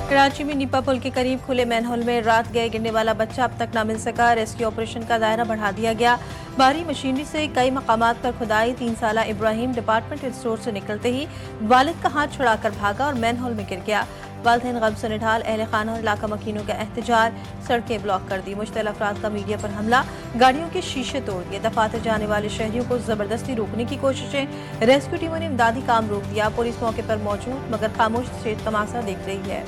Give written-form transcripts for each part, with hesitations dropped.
कराची में नीपा पुल के करीब खुले मैनहोल में रात गए गिरने वाला बच्चा अब तक न मिल सका। रेस्क्यू ऑपरेशन का दायरा बढ़ा दिया गया। भारी मशीनरी से कई मकामात पर खुदाई। 3 साला इब्राहिम डिपार्टमेंटल स्टोर से निकलते ही वालिद का हाथ छुड़ाकर भागा और मैनहोल में गिर गया। वालिदैन गम से निढाल। अहले खाना और इलाका मकीनों का एहतजाज। सड़कें ब्लॉक कर दी। मुश्तल अफराद का मीडिया पर हमला। गाड़ियों के शीशे तोड़ दिए। दफातर जाने वाले शहरियों को जबरदस्ती रोकने की कोशिशें। रेस्क्यू टीमों ने इमदादी काम रोक दिया। पुलिस मौके पर मौजूद मगर खामोश से तमाशा देख रही है।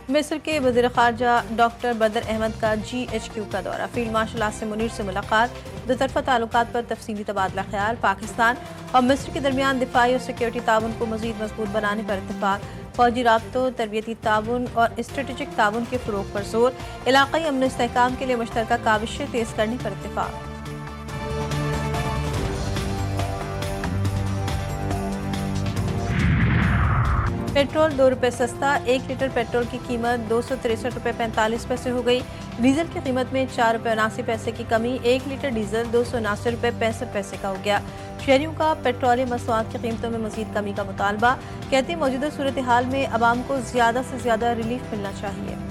मिस्र के वज़ीर ख़ारजा डॉक्टर बदर अहमद का GHQ का दौरा। फील्ड मार्शल आसिम मुनीर से मुलाकात। दोतरफा ताल्लुकात पर तफसीली तबादला ख्याल। पाकिस्तान और मिस्र के दरमियान दिफाई और सिक्योरिटी ताउन को मज़ीद मजबूत बनाने पर इत्तेफाक। फौजी राब्तों, तरबियती ताउन और स्ट्रेटेजिक ताउन के फ़रोग़ पर जोर। इलाक़ाई अमन इस्तेहकाम के लिए मुश्तरका काविशें तेज़ करने पर इत्तेफाक। पेट्रोल 2 रुपये सस्ता। 1 लीटर पेट्रोल की कीमत 263 रुपये 45 पैसे हो गई। डीजल की कीमत में 4 रुपये 79 पैसे की कमी। 1 लीटर डीजल 279 रुपये 65 पैसे का हो गया। शहरियों का पेट्रोलियम मसवाद की कीमतों में मजीद कमी का मुतालबा। कहते मौजूदा सूरत हाल में अवाम को ज़्यादा से ज़्यादा रिलीफ मिलना चाहिए।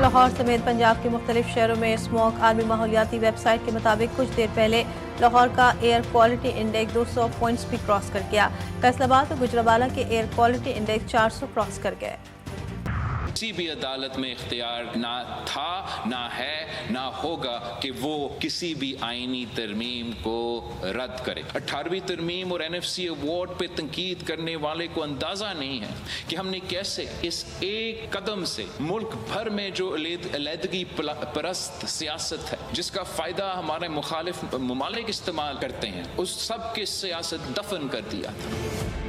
लाहौर समेत पंजाब के मुख्तलिफ शहरों में स्मॉग। आर्मी माहौलियाती वेबसाइट के मुताबिक कुछ देर पहले लाहौर का एयर क्वालिटी इंडेक्स 200 पॉइंट्स भी क्रॉस कर गया। फैसलाबाद और गुजरावाला के एयर क्वालिटी इंडेक्स 400 क्रॉस कर गए। किसी भी अदालत में इख्तियार ना था, ना है, ना होगा कि वो किसी भी आईनी तरमीम को रद्द करे। 18वीं तरमीम और NFC अवार्ड पे तनकीद करने वाले को अंदाजा नहीं है कि हमने कैसे इस एक कदम से मुल्क भर में जो अलहदगी परस्त सियासत है, जिसका फ़ायदा हमारे मुखालिफ ममालिक इस्तेमाल करते हैं, उस सब की सियासत दफन कर दिया था।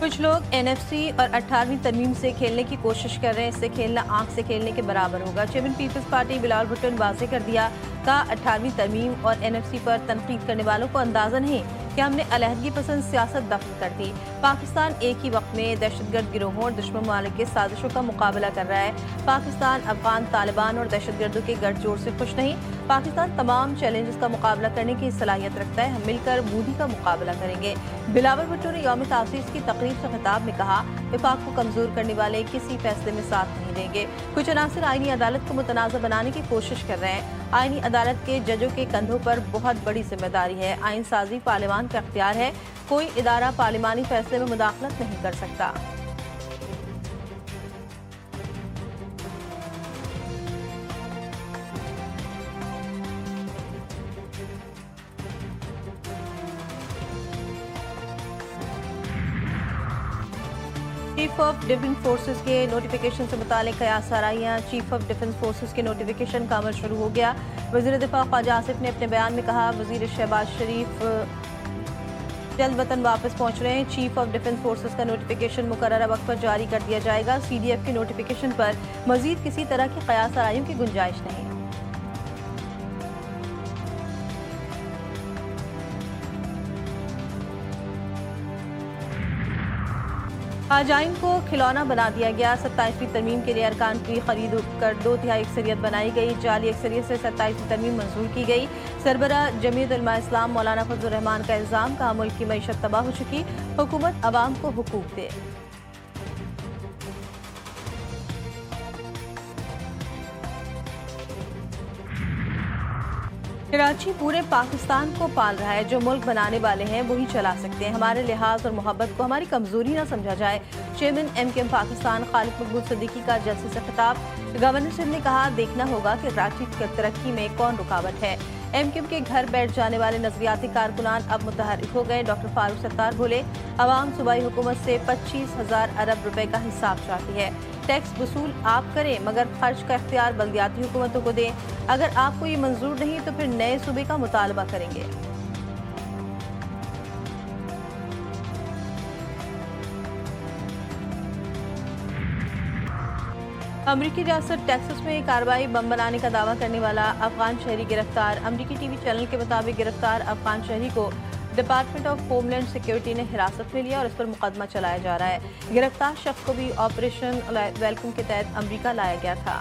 कुछ लोग NFC और 18वीं तरमीम से खेलने की कोशिश कर रहे हैं। इससे खेलना आंख से खेलने के बराबर होगा। Chairman people's party Bilawal Bhutto ने वाज़ेह कर दिया। कहा 18वीं तरमीम और NFC पर तनकीद करने वालों को अंदाजा नहीं कि हमने अलहदगी पसंद सियासत दफन कर दी। पाकिस्तान एक ही वक्त में दहशतगर्द गिरोहों और दुश्मन ममालिक के साजिशों का मुकाबला कर रहा है। पाकिस्तान अफगान तालिबान और दहशतगर्दों के गठजोड़ से खुश नहीं। पाकिस्तान तमाम चैलेंजेस का मुकाबला करने की सलाहियत रखता है। हम मिलकर मोदी का मुकाबला करेंगे। बिलावल भुट्टो ने यौम तासीस की तकरीब से खिताब में कहा, विफाक को कमजोर करने वाले किसी फैसले में साथ नहीं देंगे। कुछ अनासर आईनी अदालत को मुतनाज़ा बनाने की कोशिश कर रहे हैं। आईनी अदालत के जजों के कंधों पर बहुत बड़ी जिम्मेदारी है। आइन साजी पार्लियामान का अख्तियार है। कोई इदारा पार्लिमानी फैसले में मुदाखलत नहीं कर सकता। चीफ ऑफ डिफेंस फोर्सेस के नोटिफिकेशन से मुतालिक कयास आराइयाँ। चीफ ऑफ डिफेंस फोर्सेस के नोटिफिकेशन का अमल शुरू हो गया। वज़ीर दिफा ख्वाजा आसिफ ने अपने बयान में कहा, वज़ीर शहबाज शरीफ जल्द वतन वापस पहुंच रहे हैं। चीफ ऑफ डिफेंस फोर्सेस का नोटिफिकेशन मुकर्ररा वक्त पर जारी कर दिया जाएगा। CDF के नोटिफिकेशन पर मजीद किसी तरह की कयास आराइयों की गुंजाइश नहीं। हाजाइन को खिलौना बना दिया गया। 27वीं तरमीम के लिए अरकान की खरीद कर 2/3 अक्सरियत बनाई गई। जाली अक्सरियत से 27वीं तरमीम मंजूर की गई। सरबरा जमीयत उलमा इस्लाम मौलाना फजलुर रहमान का इल्जाम, कहा मुल्क की मईशत तबाह हो चुकी, हुकूमत अवाम को हुकूक दे। कराची पूरे पाकिस्तान को पाल रहा है। जो मुल्क बनाने वाले हैं वही चला सकते हैं। हमारे लिहाज और मोहब्बत को हमारी कमजोरी ना समझा जाए। चेयरमैन MKM पाकिस्तान खालिद मकबूल सिद्दीकी का जलसे से खिताब। गवर्नर सिंध ने कहा, देखना होगा कि कराची की तरक्की में कौन रुकावट है। MKM के घर बैठ जाने वाले नजरियाती कारकुनान अब मुतहर्रिक हो गए। डॉक्टर फारूक सत्तार बोले, अवाम सूबाई हुकूमत से 25,000 अरब रुपए का हिसाब चाहती है। टैक्स वसूल आप करें मगर खर्च का इख्तियार बल्दियाती हुकूमतों को दें। अगर आपको ये मंजूर नहीं तो फिर नए सूबे का मुतालबा करेंगे। अमरीकी रियासत टेक्सास में कार्रवाई, बम बनाने का दावा करने वाला अफगान शहरी गिरफ्तार। अमरीकी TV चैनल के मुताबिक गिरफ्तार अफगान शहरी को डिपार्टमेंट ऑफ होमलैंड सिक्योरिटी ने हिरासत में लिया और इस पर मुकदमा चलाया जा रहा है। गिरफ्तार शख्स को भी ऑपरेशन वेलकम के तहत अमेरिका लाया गया था।